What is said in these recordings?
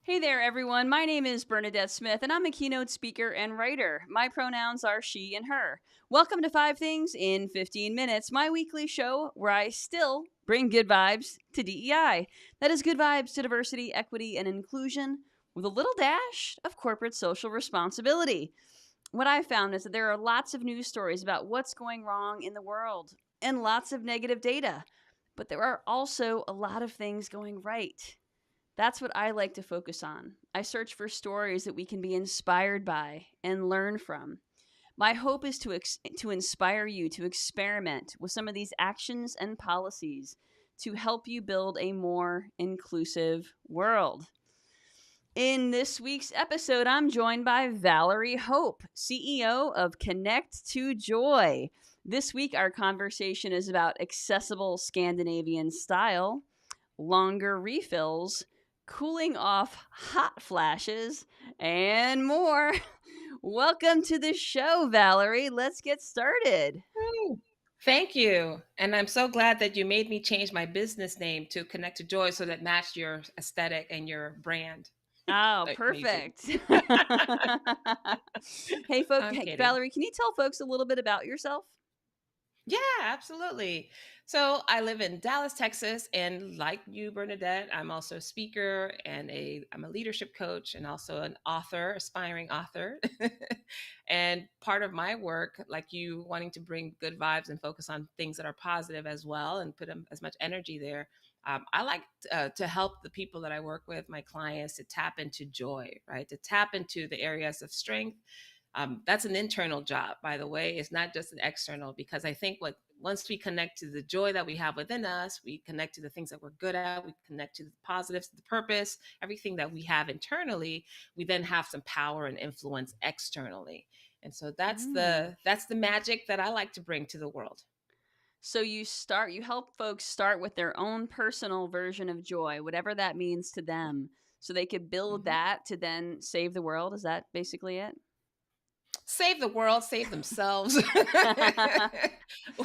Hey there, everyone. My name is Bernadette Smith, and I'm a keynote speaker and writer. My pronouns are she and her. Welcome to Five Things in 15 Minutes, my weekly show where I still bring good vibes to DEI. That is good vibes to diversity, equity, and inclusion with a little dash of corporate social responsibility. What I found is that there are lots of news stories about what's going wrong in the world and lots of negative data, but there are also a lot of things going right. That's what I like to focus on. I search for stories that we can be inspired by and learn from. My hope is to inspire you to experiment with some of these actions and policies to help you build a more inclusive world. In this week's episode, I'm joined by Valerie Hope, CEO of Connect to Joy. This week, our conversation is about accessible Scandinavian style, longer refills, cooling off hot flashes, and more. Welcome to the show, Valerie. Let's get started. Oh, thank you. And I'm so glad that you made me change my business name to Connect to Joy so that matched your aesthetic and your brand. Oh, Amazing. perfect. I'm Hey, kidding. Valerie, can you tell folks a little bit about yourself? Yeah, absolutely. So I live in Dallas, Texas, and like you, Bernadette, I'm also a speaker and I'm a leadership coach and also an author, aspiring author. And part of my work, like you, wanting to bring good vibes and focus on things that are positive as well, and put as much energy there. I like to help the people that I work with, my clients, to tap into joy, right? To tap into the areas of strength. That's an internal job, by the way. It's not just an external, because I think what once we connect to the joy that we have within us, we connect to the things that we're good at, we connect to the positives, the purpose, everything that we have internally, we then have some power and influence externally. And so that's Mm. the magic that I like to bring to the world. So you help folks start with their own personal version of joy, whatever that means to them, so they could build Mhm. that to then save the world. Is that basically it? Save the world, save themselves.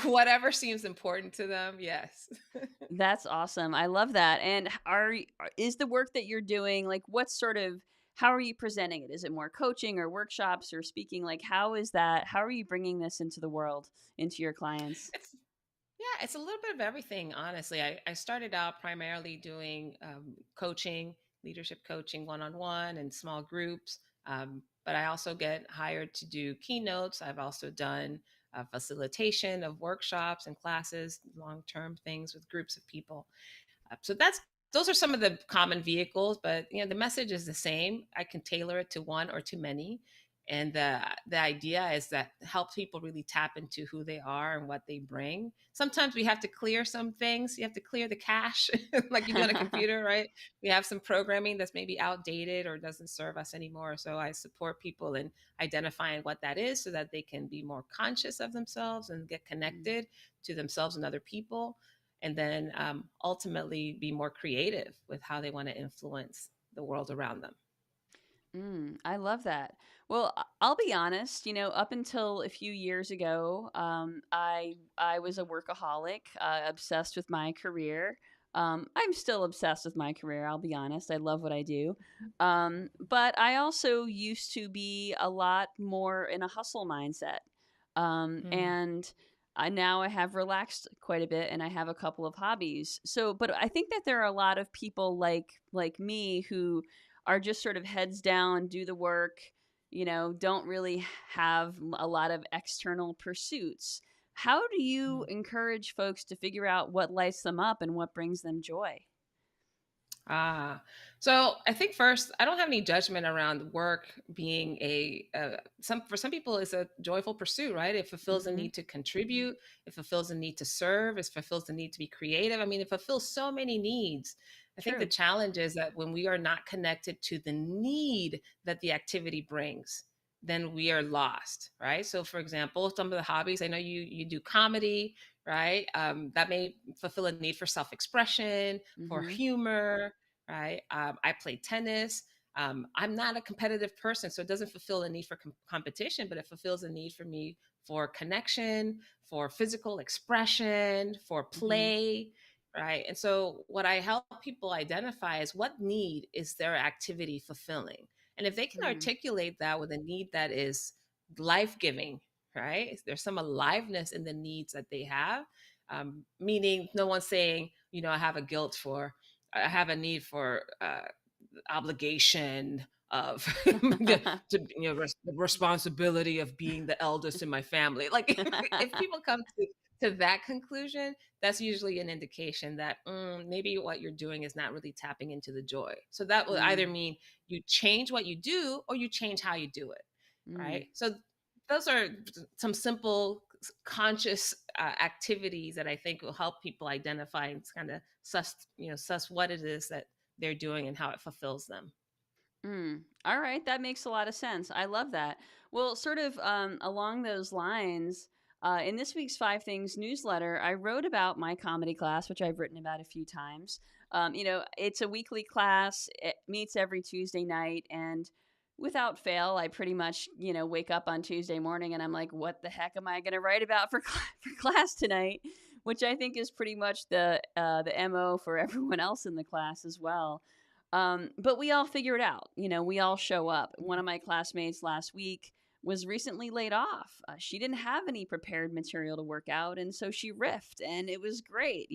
Whatever seems important to them, yes. That's awesome. I love that. And is the work that you're doing like what sort of how are you presenting it? Is it more coaching or workshops or speaking? Like how is that? How are you bringing this into the world, into your clients? It's Yeah, it's a little bit of everything, honestly. I started out primarily doing coaching, leadership coaching, one on one and small groups. But I also get hired to do keynotes. I've also done facilitation of workshops and classes, long term things with groups of people. So those are some of the common vehicles, but the message is the same. I can tailor it to one or to many. And the idea is that help people really tap into who they are and what they bring. Sometimes we have to clear some things. You have to clear the cache, like you do on a computer, right? We have some programming that's maybe outdated or doesn't serve us anymore. So I support people in identifying what that is so that they can be more conscious of themselves and get Mm. connected to themselves and other people, and then ultimately be more creative with how they want to influence the world around them. I love that. Well, I'll be honest. Up until a few years ago, I was a workaholic, obsessed with my career. I'm still obsessed with my career. I'll be honest. I love what I do, but I also used to be a lot more in a hustle mindset, Mm. and now I have relaxed quite a bit, and I have a couple of hobbies. So, but I think that there are a lot of people like me who are just sort of heads down, do the work, don't really have a lot of external pursuits. How do you Mm. encourage folks to figure out what lights them up and what brings them joy? Ah, so I think first, I don't have any judgment around work being some people it's a joyful pursuit, right? It fulfills a Hmm. need to contribute, it fulfills a need to serve, it fulfills the need to be creative. I mean, it fulfills so many needs. I think the True. challenge is that when we are not connected to the need that the activity brings, then we are lost, right? So, for example, some of the hobbies, I know you do comedy, right? That may fulfill a need for self-expression, for Hmm. humor, right? I play tennis. I'm not a competitive person, so it doesn't fulfill a need for competition, but it fulfills a need for me for connection, for physical expression, for Hmm. play. right? And so what I help people identify is what need is their activity fulfilling. And if they can Mm. articulate that with a need that is life-giving, right? There's some aliveness in the needs that they have. Meaning no one's saying, I have a guilt for, I have a need for obligation of the responsibility of being the eldest in my family. Like if people come to that conclusion, that's usually an indication that maybe what you're doing is not really tapping into the joy. So that will either Mm. mean you change what you do or you change how you do it, Mm. right? So those are some simple conscious activities that I think will help people identify and kind of suss what it is that they're doing and how it fulfills them. Mm. All right, that makes a lot of sense. I love that. Well, sort of along those lines, in this week's Five Things newsletter, I wrote about my comedy class, which I've written about a few times. It's a weekly class. It meets every Tuesday night, and without fail, I pretty much wake up on Tuesday morning, and I'm like, "What the heck am I going to write about for for class tonight?" Which I think is pretty much the mo for everyone else in the class as well. But we all figure it out. We all show up. One of my classmates last week was recently laid off. She didn't have any prepared material to work out, and so she riffed, and it was great.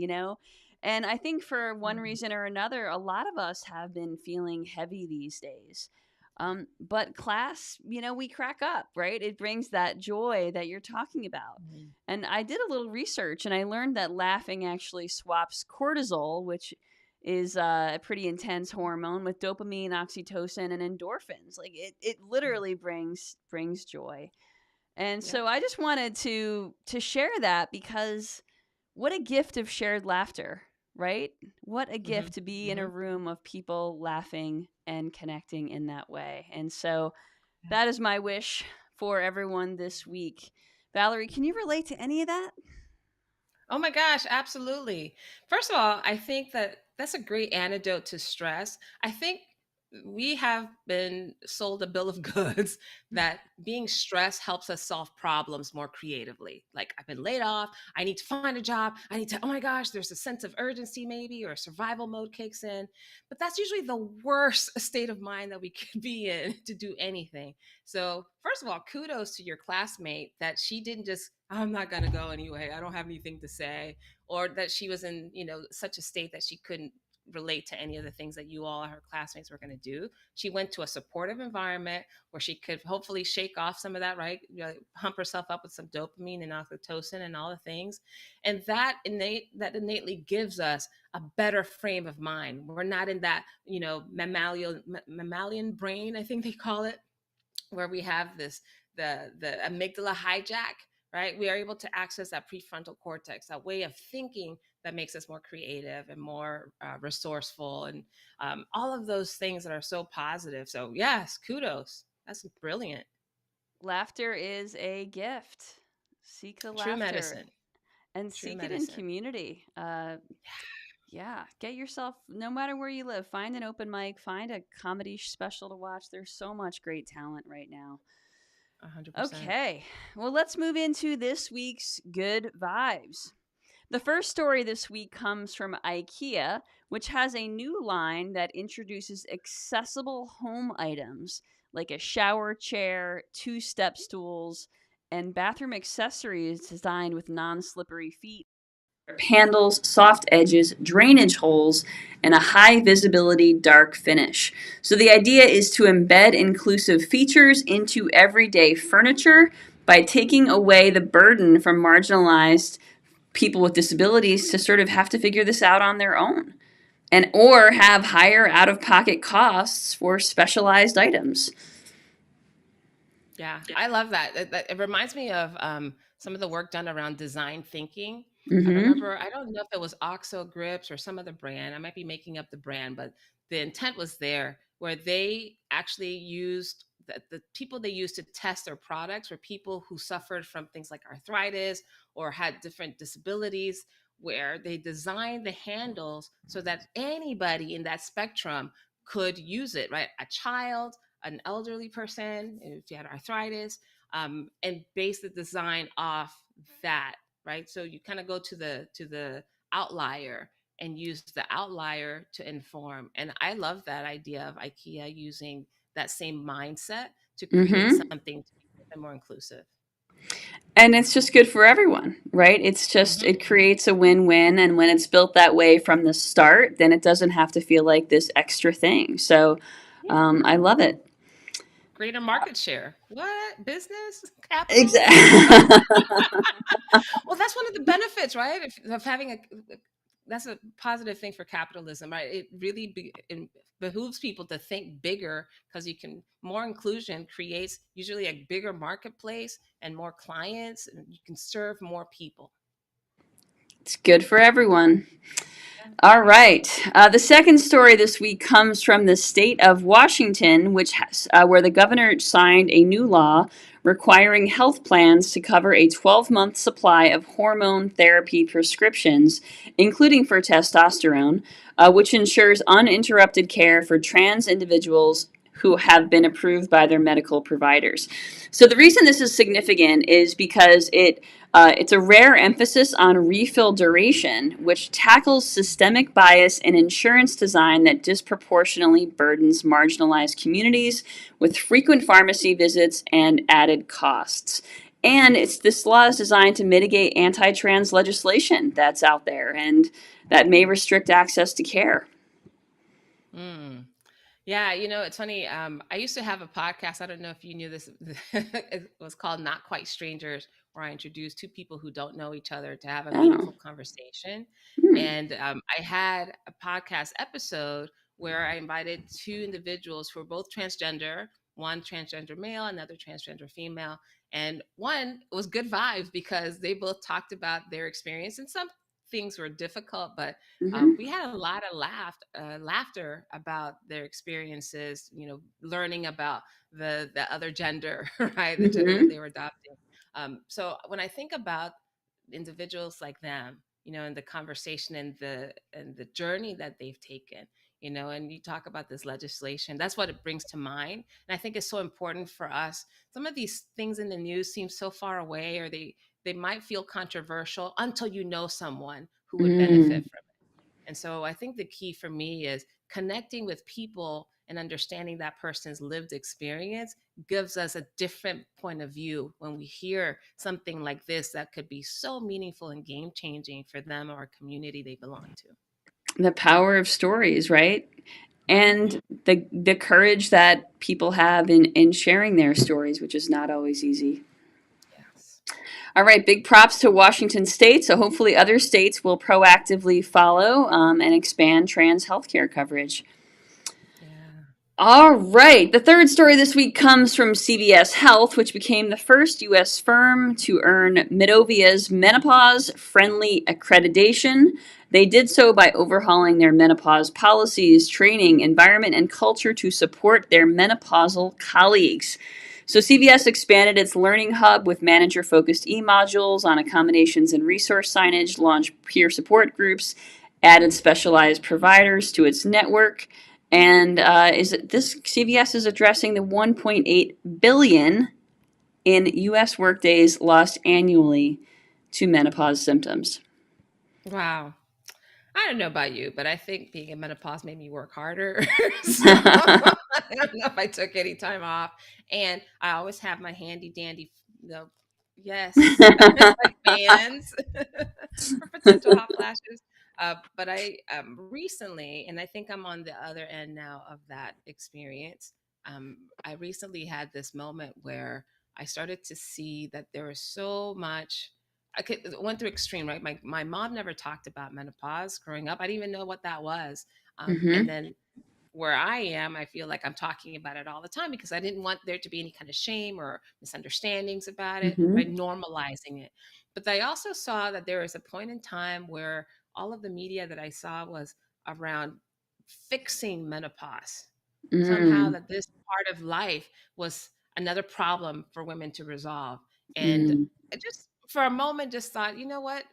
And I think for one Mhm. reason or another, a lot of us have been feeling heavy these days. But class, we crack up, right? It brings that joy that you're talking about. Mhm. And I did a little research and I learned that laughing actually swaps cortisol, which is a pretty intense hormone, with dopamine, oxytocin, and endorphins. Like it literally brings joy. And Yeah. so I just wanted to share that because what a gift of shared laughter, right? What a Hmm. gift to be in a Hmm. room of people laughing and connecting in that way. And so Yeah. that is my wish for everyone this week. Valerie, can you relate to any of that? Oh my gosh, absolutely. First of all, I think that that's a great antidote to stress. I think we have been sold a bill of goods that being stressed helps us solve problems more creatively. Like, I've been laid off, I need to find a job, I need to, oh my gosh, there's a sense of urgency maybe, or survival mode kicks in. But that's usually the worst state of mind that we could be in to do anything. So, first of all, kudos to your classmate that she didn't just, I'm not going to go anyway, I don't have anything to say, or that she was in, such a state that she couldn't relate to any of the things that you all, her classmates, were going to do. She went to a supportive environment where she could hopefully shake off some of that, right? Hump herself up with some dopamine and oxytocin and all the things. And that innately gives us a better frame of mind. We're not in that, mammalian brain, I think they call it, where we have the amygdala hijack, right? We are able to access that prefrontal cortex, that way of thinking that makes us more creative and more resourceful, and all of those things that are so positive. So yes, kudos. That's brilliant. Laughter is a gift. Seek the True laughter medicine. and True seek it in medicine. community. Yeah, get yourself, no matter where you live, find an open mic, find a comedy special to watch. There's so much great talent right now. 100%. Okay, well, let's move into this week's good vibes. The first story this week comes from IKEA, which has a new line that introduces accessible home items like a shower chair, two step stools, and bathroom accessories designed with non slippery feet, handles, soft edges, drainage holes, and a high visibility dark finish. So the idea is to embed inclusive features into everyday furniture by taking away the burden from marginalized people with disabilities to sort of have to figure this out on their own and or have higher out of pocket costs for specialized items. Yeah, I love that. It reminds me of some of the work done around design thinking. I Mm-hmm. remember, I don't know if it was Oxo Grips or some other brand. I might be making up the brand, but the intent was there where they actually used the people they used to test their products were people who suffered from things like arthritis or had different disabilities, where they designed the handles so that anybody in that spectrum could use it, right? A child, an elderly person, if you had arthritis, and base the design off that, right? So you kind of go to the outlier and use the outlier to inform. And I love that idea of IKEA using that same mindset to create Mm-hmm. something to be more inclusive. And it's just good for everyone, right? Hmm. It creates a win-win. And when it's built that way from the start, then it doesn't have to feel like this extra thing. So Yeah. I love it. Greater market share. What? Business? Capitalism? Exactly. Well, that's one of the benefits, right? Of having that's a positive thing for capitalism, right? It really it behooves people to think bigger because you can more inclusion creates usually a bigger marketplace and more clients, and you can serve more people. It's good for everyone. Yeah. All right. The second story this week comes from the state of Washington, which has, where the governor signed a new law requiring health plans to cover a 12-month supply of hormone therapy prescriptions, including for testosterone, which ensures uninterrupted care for trans individuals who have been approved by their medical providers. So the reason this is significant is because it's a rare emphasis on refill duration, which tackles systemic bias in insurance design that disproportionately burdens marginalized communities with frequent pharmacy visits and added costs. And this law is designed to mitigate anti-trans legislation that's out there and that may restrict access to care. Mm. Yeah, it's funny. I used to have a podcast. I don't know if you knew this. It was called Not Quite Strangers, where I introduced two people who don't know each other to have a Oh. meaningful conversation. Hmm. And I had a podcast episode where I invited two individuals who were both transgender, one transgender male, another transgender female. And one was good vibes because they both talked about their experience, and some things were difficult, but Mm-hmm. we had a lot of laughter about their experiences. Learning about the other gender, right? The gender that Mm-hmm. they were adopting. So when I think about individuals like them, and the conversation and the journey that they've taken, and you talk about this legislation, that's what it brings to mind. And I think it's so important for us. Some of these things in the news seem so far away, or they might feel controversial until you know someone who would Mm. benefit from it. And so I think the key for me is connecting with people and understanding that person's lived experience gives us a different point of view when we hear something like this that could be so meaningful and game changing for them or a community they belong to. The power of stories, right? Hmm. And the courage that people have in sharing their stories, which is not always easy. Yes. All right, big props to Washington State. So hopefully other states will proactively follow and expand trans healthcare coverage. Yeah. All right. The third story this week comes from CVS Health, which became the first U.S. firm to earn Medovia's menopause friendly accreditation. They did so by overhauling their menopause policies, training, environment, and culture to support their menopausal colleagues. So, CVS expanded its learning hub with manager focused e modules on accommodations and resource signage, launched peer support groups, added specialized providers to its network. And is it, this CVS is addressing the 1.8 billion in U.S. workdays lost annually to menopause symptoms. Wow. I don't know about you, but I think being in menopause made me work harder. So I don't know if I took any time off. And I always have my handy dandy, yes, like fans for potential hot flashes. But I recently, and I think I'm on the other end now of that experience. I recently had this moment where I started to see that there was so much. Went through extreme, right? My mom never talked about menopause growing up. I didn't even know what that was. And Mm-hmm. then where I am, I feel like I'm talking about it all the time because I didn't want there to be any kind of shame or misunderstandings about it, right? Mm-hmm. Normalizing it. But I also saw that there was a point in time where all of the media that I saw was around fixing menopause. Somehow Mm. that this part of life was another problem for women to resolve. And Mm. I just for a moment just thought, you know what?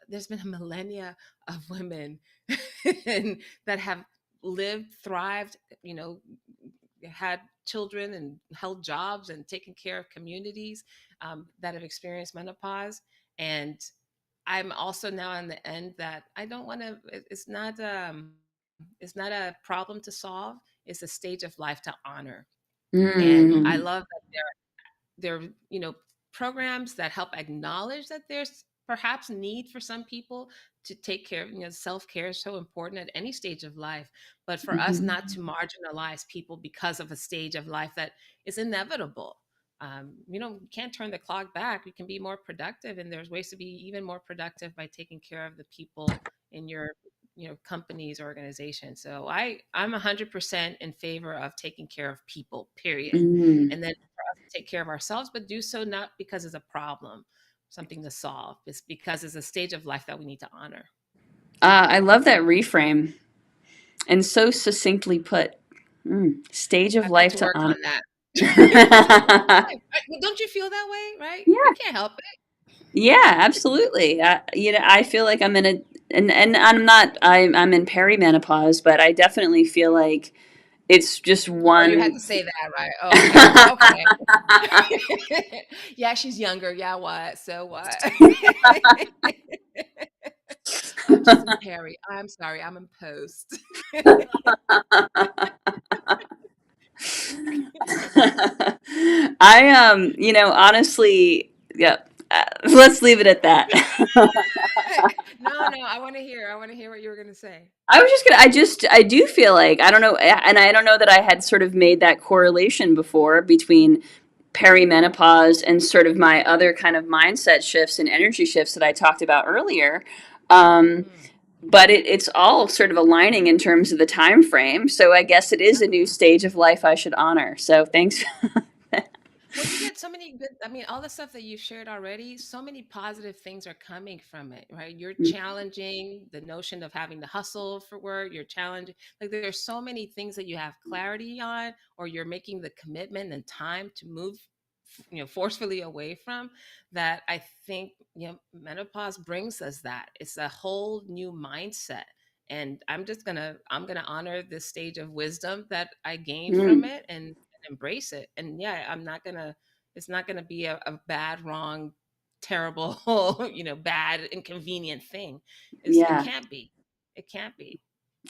There's been a millennia of women and that have lived, thrived, had children and held jobs and taken care of communities that have experienced menopause. And I'm also now on the end that I don't want to. It's not a problem to solve. It's a stage of life to honor. And I Mm, love that there programs that help acknowledge that there's perhaps need for some people to take care of, self-care is so important at any stage of life, but for us not mhm, to marginalize people because of a stage of life that is inevitable. You can't turn the clock back. We can be more productive, and there's ways to be even more productive by taking care of the people in your companies, organization. So I'm 100% in favor of taking care of people, period. mm. And then take care of ourselves, but do so not because it's a problem, something to solve. It's because it's a stage of life that we need to honor. I love that reframe and so succinctly put. Stage of I've got life to to work honor. on that. Don't you feel that way, right? Yeah, You can't help it. yeah, absolutely. I feel like I'm in a, and I'm not, I'm in perimenopause, but I definitely feel like it's just Oh, you had one. to say that, right? Oh, okay. Okay. Yeah, she's younger. Yeah, what? So what? I'm just in peri. I'm sorry. I'm in post. Honestly, yeah. Let's leave it at that. No, no, I want to hear. I want to hear what you were going to say. I do feel like, I don't know, and I don't know that I had sort of made that correlation before between perimenopause and sort of my other kind of mindset shifts and energy shifts that I talked about earlier. Um, Mm. but it's all sort of aligning in terms of the time frame. So I guess it is a new stage of life I should honor. So thanks. Well, you get so many good, I mean, all the stuff that you've shared already, so many positive things are coming from it, right? You're challenging the notion of having to hustle for work. You're challenging, like, there's so many things that you have clarity on, or you're making the commitment and time to move, forcefully away from, that I think, menopause brings us that. It's a whole new mindset. And I'm gonna honor this stage of wisdom that I gained from Mm, it, and embrace it. And yeah, it's not gonna be a bad, wrong, terrible, bad, inconvenient thing. It yeah. can't be. It can't be.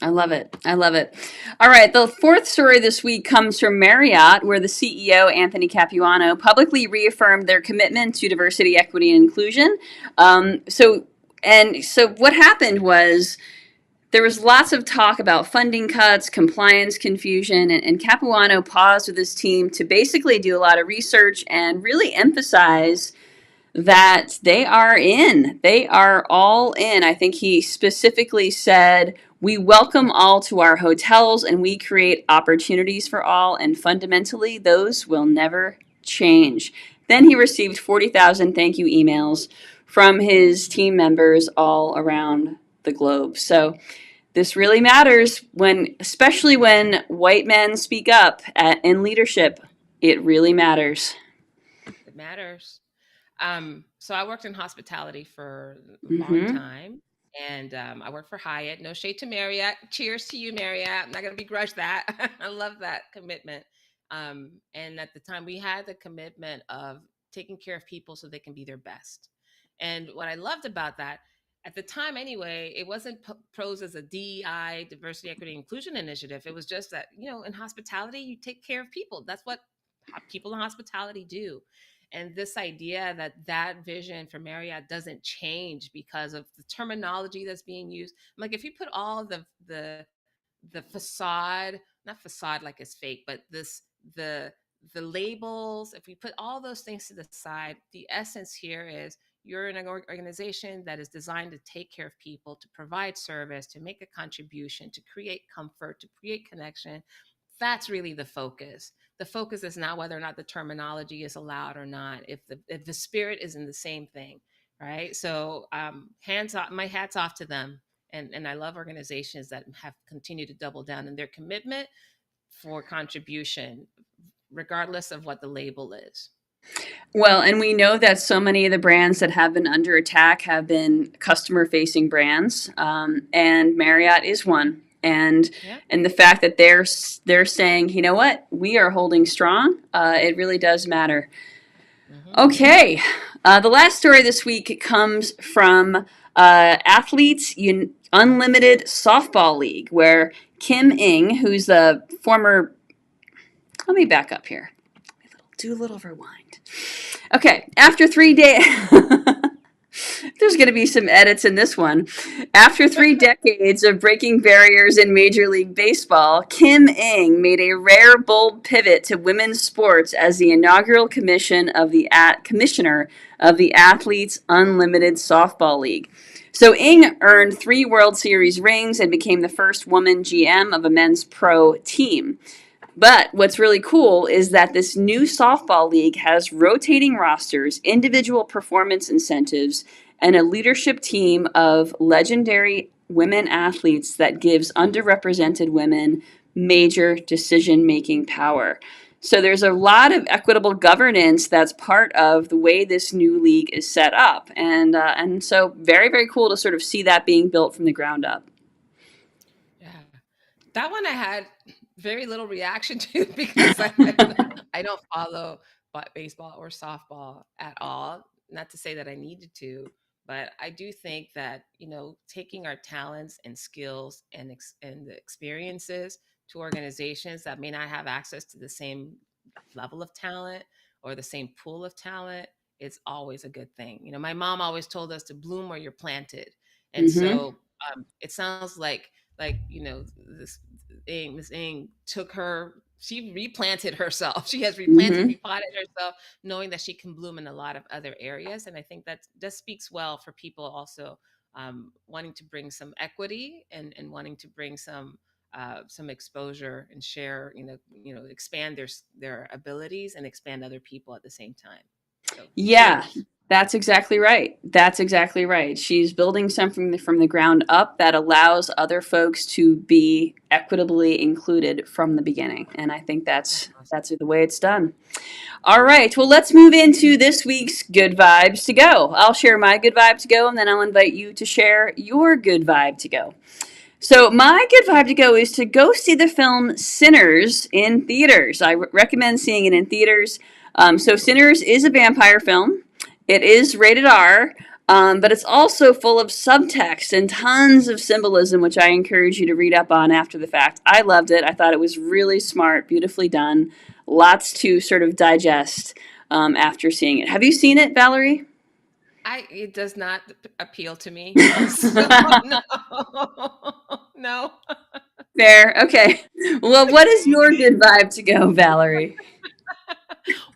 I love it. I love it. All right. The fourth story this week comes from Marriott, where the CEO, Anthony Capuano, publicly reaffirmed their commitment to diversity, equity, and inclusion. So what happened was there was lots of talk about funding cuts, compliance confusion, and Capuano paused with his team to basically do a lot of research and really emphasize that they are in. They are all in. I think he specifically said, we welcome all to our hotels and we create opportunities for all, and fundamentally, those will never change. Then he received 40,000 thank you emails from his team members all around the globe. So this really matters when, especially when white men speak up in leadership. It really matters. It matters. So I worked in hospitality for a long Mm-hmm. time, and I worked for Hyatt. No shade to Marriott. Cheers to you, Marriott. I'm not gonna begrudge that. I love that commitment. And at the time, we had the commitment of taking care of people so they can be their best. And what I loved about that, at the time anyway, it wasn't pros as a DEI, diversity, equity, inclusion initiative. It was just that, in hospitality, you take care of people. That's what people in hospitality do. And this idea that that vision for Marriott doesn't change because of the terminology that's being used. Like, if you put all the facade, not facade like it's fake, but the the labels, if we put all those things to the side, the essence here is you're in an organization that is designed to take care of people, to provide service, to make a contribution, to create comfort, to create connection. That's really the focus. The focus is not whether or not the terminology is allowed or not, if the spirit is in the same thing, right? So hands off, my hat's off to them. And I love organizations that have continued to double down in their commitment for contribution, regardless of what the label is. Well, and we know that so many of the brands that have been under attack have been customer-facing brands, and Marriott is one. Yeah. And the fact that they're saying, you know what, we are holding strong, it really does matter. Hmm. Okay. The last story this week comes from Unlimited Softball League, where Kim Ing, who's the former. Let me back up here. Do a little rewind. Okay. After 3 days. There's going to be some edits in this one. After 3 decades of breaking barriers in Major League Baseball, Kim Ing made a rare, bold pivot to women's sports as the inaugural commissioner of the Athletes Unlimited Softball League. So Ing earned 3 World Series rings and became the first woman GM of a men's pro team. But what's really cool is that this new softball league has rotating rosters, individual performance incentives, and a leadership team of legendary women athletes that gives underrepresented women major decision making power. So there's a lot of equitable governance that's part of the way this new league is set up, and so very cool to sort of see that being built from the ground up. Yeah. That one I had very little reaction to because I don't follow baseball or softball at all. Not to say that I needed to, but I do think that, taking our talents and skills and the experiences to organizations that may not have access to the same level of talent or the same pool of talent, it's always a good thing. My mom always told us to bloom where you're planted. And Mm-hmm. so it sounds like this Miss Ing took her, she replanted herself. She has replanted, Mm-hmm. repotted herself, knowing that she can bloom in a lot of other areas. And I think that speaks well for people also, wanting to bring some equity and wanting to bring some exposure and share, expand their abilities and expand other people at the same time. So Yeah, kudos. that's exactly right. That's exactly right. She's building something from the ground up that allows other folks to be equitably included from the beginning. And I think That's that's awesome. that's the way it's done. All right. Well, let's move into this week's good vibes to go. I'll share my good vibe to go, and then I'll invite you to share your good vibe to go. So my good vibe to go is to go see the film Sinners in theaters. I recommend seeing it in theaters. So Sinners is a vampire film. It is rated R, but it's also full of subtext and tons of symbolism, which I encourage you to read up on after the fact. I loved it. I thought it was really smart, beautifully done. Lots to sort of digest after seeing it. Have you seen it, Valerie? It does not appeal to me. So no. No. Fair. Okay. Well, what is your good vibe to go, Valerie?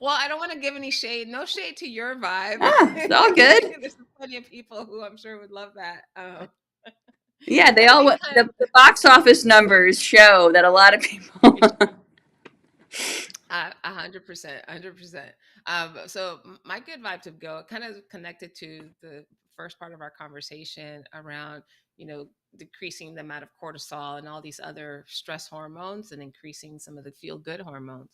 Well, I don't want to give any shade. No shade to your vibe. Ah, it's all good. There's plenty of people who I'm sure would love that. Yeah, they I all think kind the box office numbers show that a lot of people. of 100%, 100%. So my good vibe to go kind of connected to the first part of our conversation around, decreasing the amount of cortisol and all these other stress hormones and increasing some of the feel good hormones.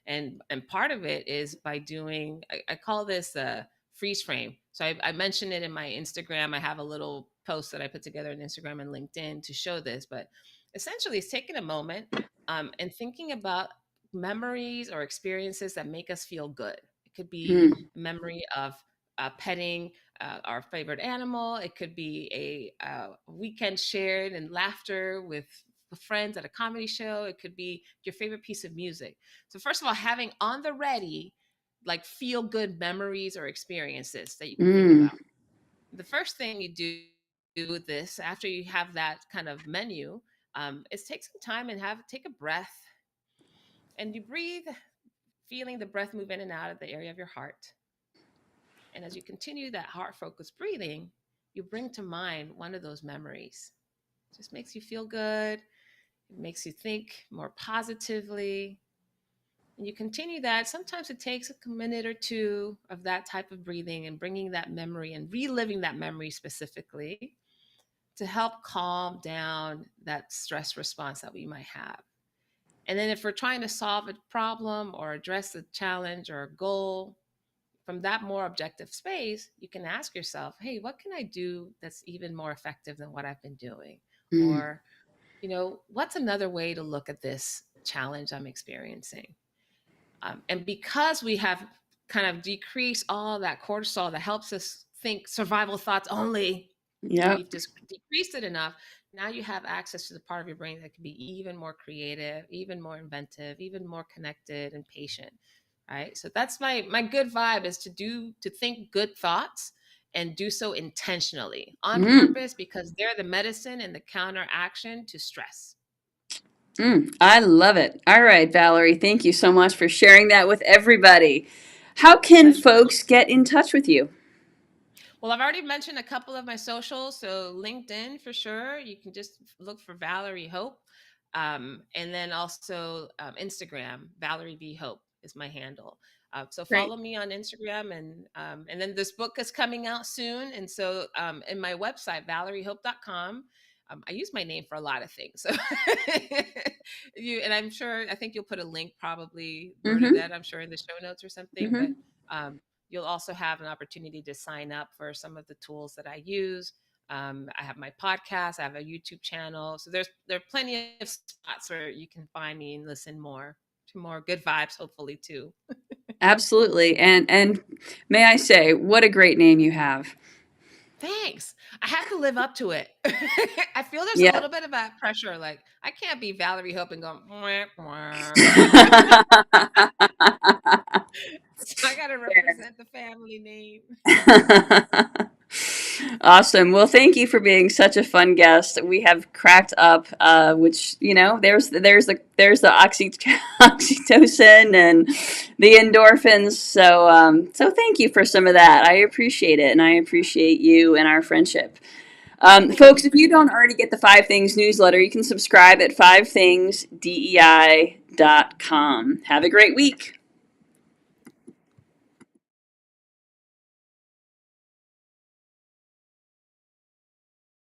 And part of it is by doing, I call this a freeze frame. So I mentioned it in my Instagram. I have a little post that I put together on Instagram and LinkedIn to show this, but essentially it's taking a moment and thinking about memories or experiences that make us feel good. It could be Hmm. a memory of petting our favorite animal. It could be a weekend shared and laughter with friends at a comedy show. It could be your favorite piece of music. So first of all, having on the ready like feel good memories or experiences that you can think Mm. about. The first thing you do with this after you have that kind of menu is take some time and take a breath, and you breathe, feeling the breath move in and out of the area of your heart. And as you continue that heart focused breathing, you bring to mind one of those memories. It just makes you feel good. It makes you think more positively. And you continue that. Sometimes it takes a minute or two of that type of breathing and bringing that memory and reliving that memory specifically to help calm down that stress response that we might have. And then if we're trying to solve a problem or address a challenge or a goal, from that more objective space, you can ask yourself, hey, what can I do that's even more effective than what I've been doing? Mm. Or, what's another way to look at this challenge I'm experiencing? And because we have kind of decrease all that cortisol that helps us think survival thoughts only. Yep. We've just decreased it enough. Now you have access to the part of your brain that can be even more creative, even more inventive, even more connected and patient. Right. So that's my good vibe, is to think good thoughts and do so intentionally on Mm. purpose, because they're the medicine and the counteraction to stress. I love it. All right, Valerie, thank you so much for sharing that with everybody. How can Pleasure. folks get in touch with you? Well, I've already mentioned a couple of my socials. So LinkedIn for sure. You can just look for Valerie Hope. And then also Instagram, Valerie V Hope is my handle. So Great. follow me on Instagram, and then this book is coming out soon. And so in my website, valeriehope.com, I use my name for a lot of things. So I'm sure, I think you'll put a link, probably Mm-hmm. Bernadette, I'm sure, in the show notes or something. But Mm-hmm. you'll also have an opportunity to sign up for some of the tools that I use. I have my podcast. I have a YouTube channel. So there are plenty of spots where you can find me and listen more to more good vibes, hopefully too. Absolutely. And may I say, what a great name you have. Thanks. I have to live up to it. I feel there's a Yeah. little bit of that pressure. Like, I can't be Valerie Hope and go, "Mwah, mwah." So I got to represent the family name. Awesome. Well, thank you for being such a fun guest. We have cracked up, which there's the oxytocin and the endorphins. So thank you for some of that. I appreciate it, and I appreciate you and our friendship. Thank Folks, you, if you don't Bernadette. already get the Five Things newsletter, you can subscribe at fivethingsdei.com. Have a great week.